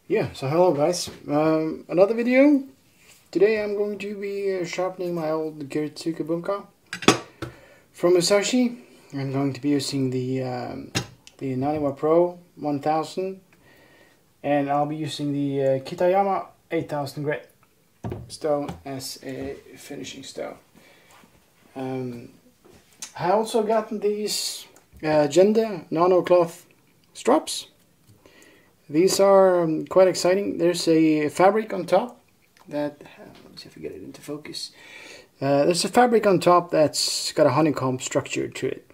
Yeah, so hello guys, another video. Today I'm going to be sharpening my old Giritsuke Bunka from Musashi. I'm going to be using the Naniwa Pro 1000, and I'll be using the Kitayama 8000 grit stone as a finishing stone. I also gotten these Jende nano cloth strops. These are quite exciting. There's a fabric on top that, let me see if I get it into focus. There's a fabric on top that's got a honeycomb structure to it.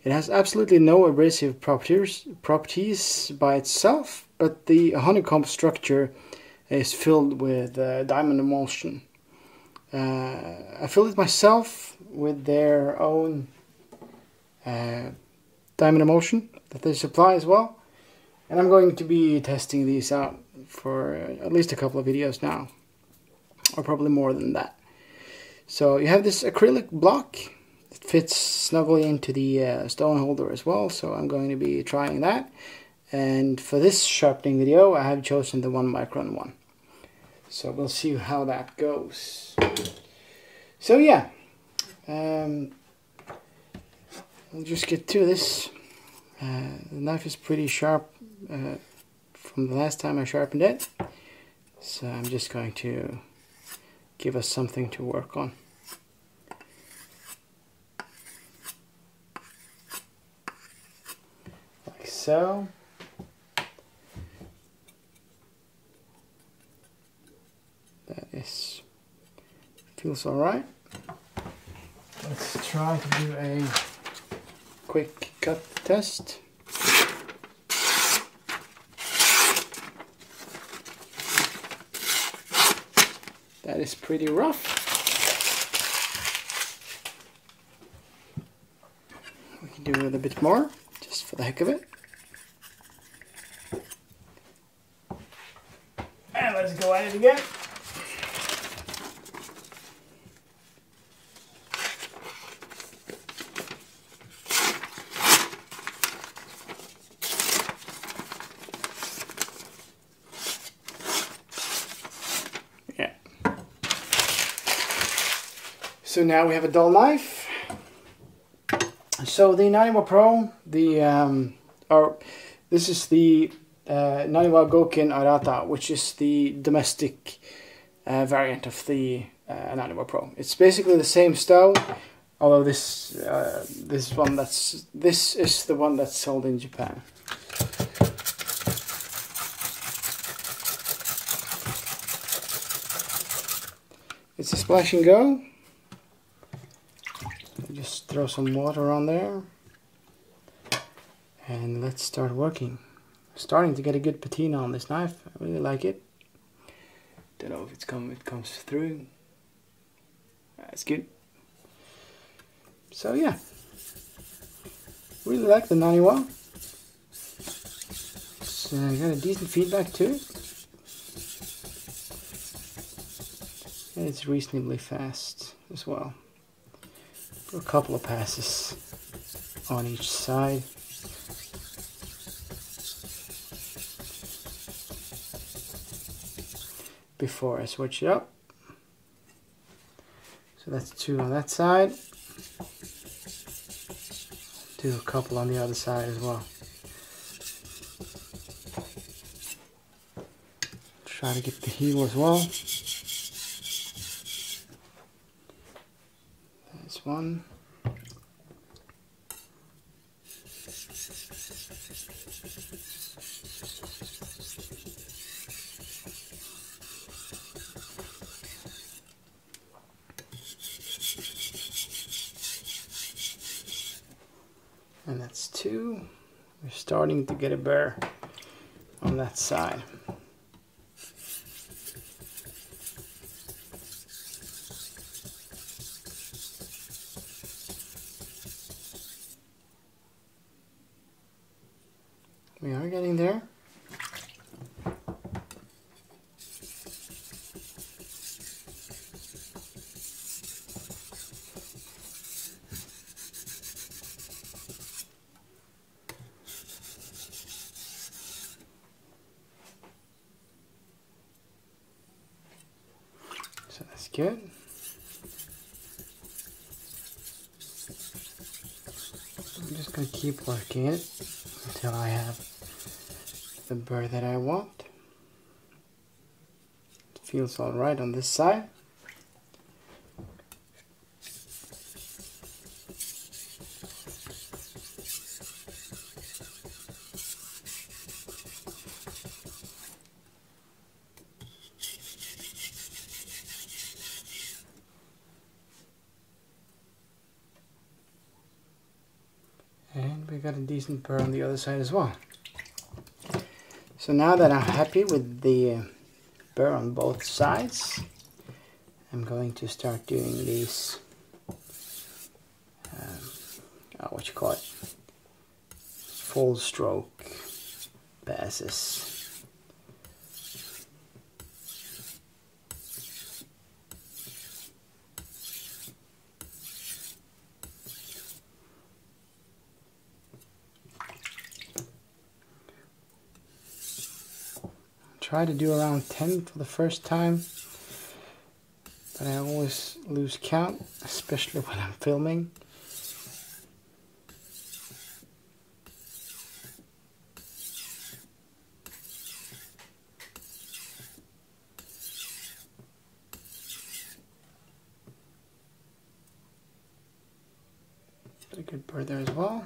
It has absolutely no abrasive properties by itself, but the honeycomb structure is filled with diamond emulsion. I filled it myself with their own diamond emulsion that they supply as well. And I'm going to be testing these out for at least a couple of videos now, or probably more than that. So you have this acrylic block that fits snugly into the stone holder as well, so I'm going to be trying that. And for this sharpening video I have chosen the 1 micron one. So we'll see how that goes. So yeah, we'll just get to this. The knife is pretty sharp from the last time I sharpened it, so I'm just going to give us something to work on. Like so. That feels alright. Let's try to do a quick cut test. That is pretty rough. We can do it a bit more, just for the heck of it. And let's go at it again. So now we have a dull knife. So the Naniwa Pro, this is the Naniwa Goken Arata, which is the domestic variant of the Naniwa Pro. It's basically the same stone, although this is the one that's sold in Japan. It's a splash and go. Just throw some water on there and let's start working. Starting to get a good patina on this knife. I really like it. Don't know if it comes through. That's good. So yeah, really like the Naniwa. It's got a decent feedback to it. And it's reasonably fast as well. A couple of passes on each side. Before I switch it up. So that's 2 on that side. Do a couple on the other side as well. Try to get the heel as well. That's one. And that's 2. We're starting to get a burr on that side. We are getting there. good. I'm just going to keep working it until I have the burr that I want. It feels all right on this side. And we got a decent burr on the other side as well. So now that I'm happy with the burr on both sides, I'm going to start doing these, what you call it, full stroke passes. Try to do around 10 for the first time, but I always lose count, especially when I'm filming. A good burr there as well.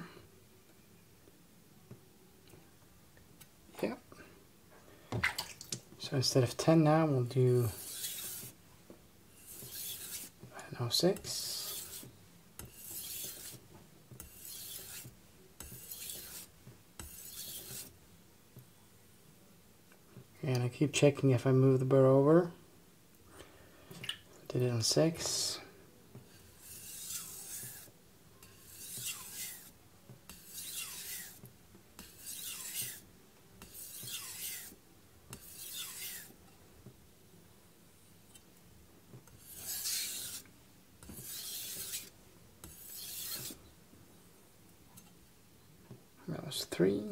Yeah. So instead of 10 now, we'll do, I don't know, 6. And I keep checking if I move the burr over. Did it on 6. That was 3.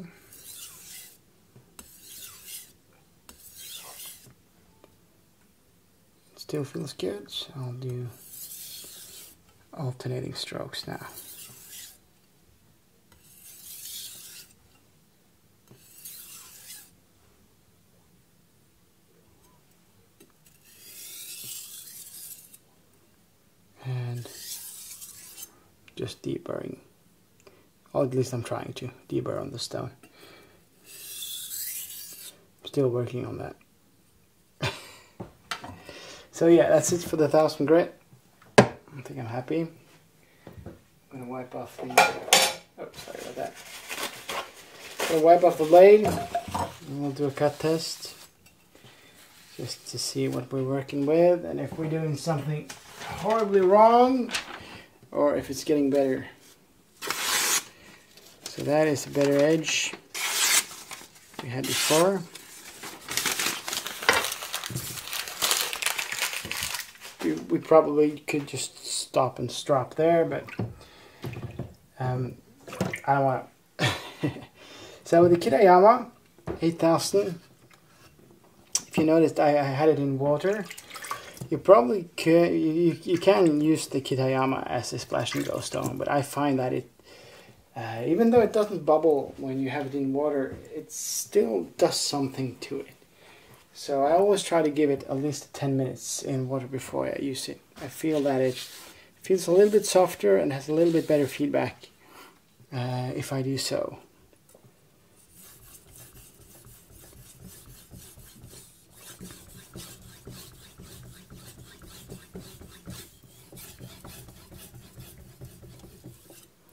Still feels good, so I'll do alternating strokes now. And just deburring. Or at least I'm trying to deburr on the stone. Still working on that. So yeah, that's it for the 1000 grit. I think I'm happy. I'm gonna wipe off the. Oh, sorry about that. I'm gonna wipe off the blade. And we'll do a cut test, just to see what we're working with and if we're doing something horribly wrong or if it's getting better. So that is a better edge we had before. We probably could just stop and strop there, but I don't want to. So with the Kitayama 8000, if you noticed, I had it in water. You probably could, you can use the Kitayama as a splash and go stone, but I find that it, even though it doesn't bubble when you have it in water, it still does something to it. So I always try to give it at least 10 minutes in water before I use it. I feel that it feels a little bit softer and has a little bit better feedback if I do so.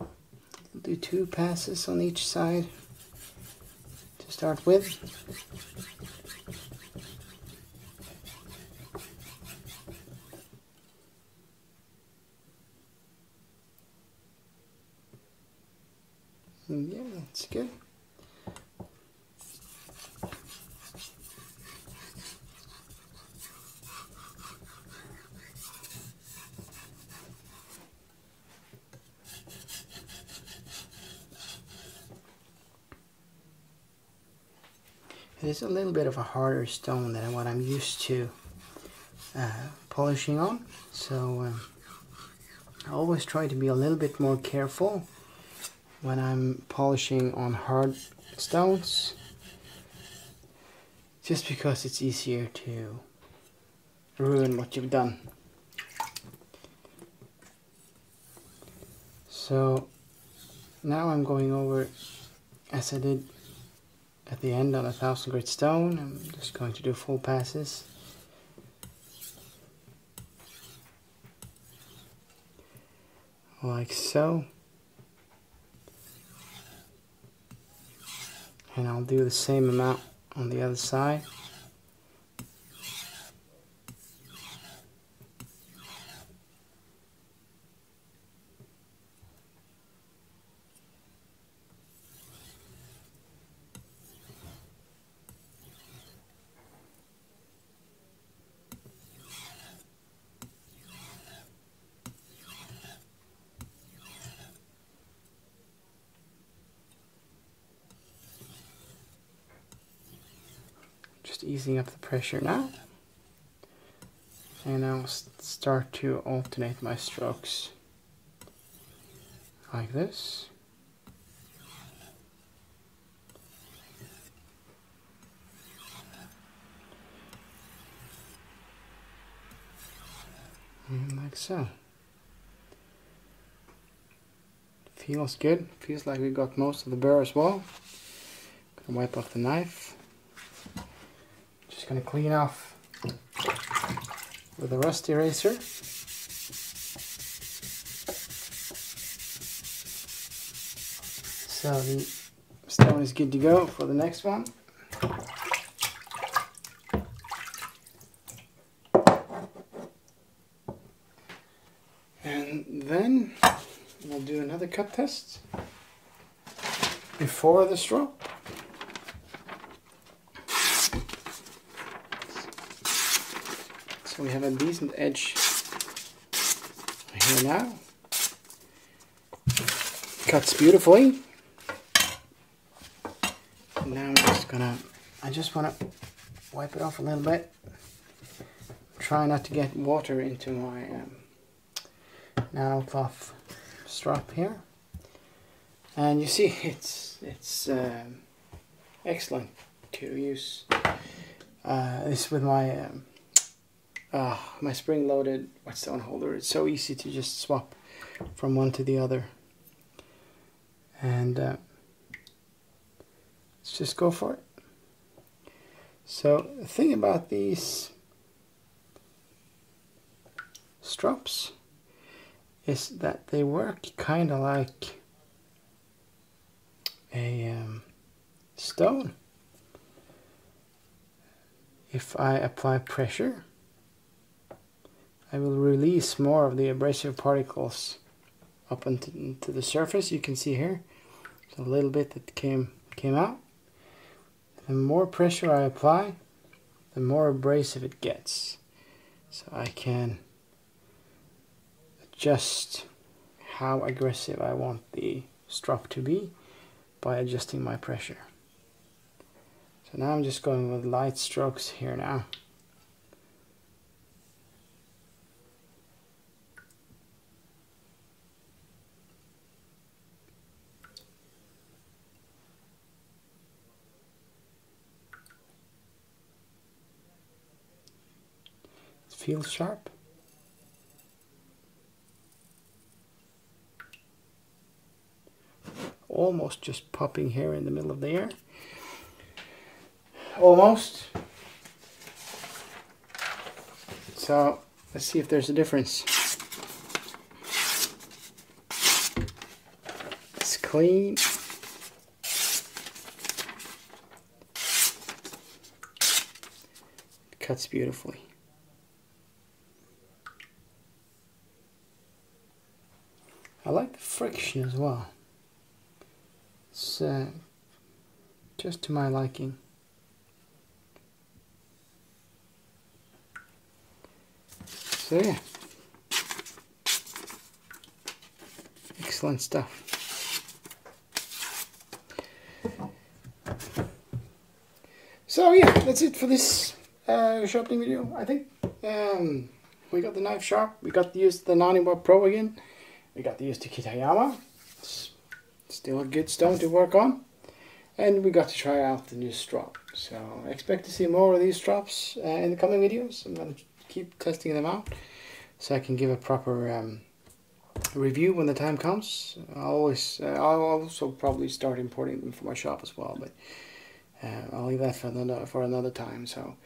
I'll do 2 passes on each side to start with. Yeah, that's good. It is a little bit of a harder stone than what I'm used to polishing on, so I always try to be a little bit more careful when I'm polishing on hard stones, just because it's easier to ruin what you've done. So now I'm going over, as I did at the end on 1000 grit stone, I'm just going to do full passes. Like so. And I'll do the same amount on the other side. Just easing up the pressure now. And I'll start to alternate my strokes like this. And like so. Feels good. Feels like we got most of the burr as well. Gonna wipe off the knife. Just gonna clean off with a rust eraser. So the stone is good to go for the next one. And then we'll do another cut test before the strop. So we have a decent edge here now. Cuts beautifully. And now I just want to wipe it off a little bit. Try not to get water into my nano cloth strap here. And you see it's excellent to use this with my my spring-loaded whetstone holder. It's so easy to just swap from one to the other, and let's just go for it. So the thing about these strops is that they work kind of like a stone. If I apply pressure, I will release more of the abrasive particles up into the surface. You can see here, so a little bit that came out. The more pressure I apply, the more abrasive it gets. So I can adjust how aggressive I want the strop to be by adjusting my pressure. So now I'm just going with light strokes here now. Feels sharp. Almost just popping here in the middle of the ear. Almost. So let's see if there's a difference. It's clean. It cuts beautifully. I like the friction as well. It's just to my liking. So yeah, excellent stuff. So yeah, that's it for this sharpening video, I think. we got the knife sharp. We got to use the Naniwa Pro again. We got to use the Kitayama. It's still a good stone to work on. And we got to try out the new strop. So expect to see more of these strops in the coming videos. I'm going to keep testing them out so I can give a proper review when the time comes. I'll also probably start importing them for my shop as well, but I'll leave that for another time. So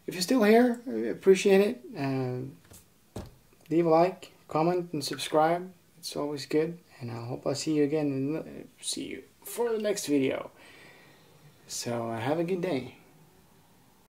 if you're still here, I appreciate it. Leave a like, comment, and subscribe. It's always good. And I hope I see you again and see you for the next video. So have a good day.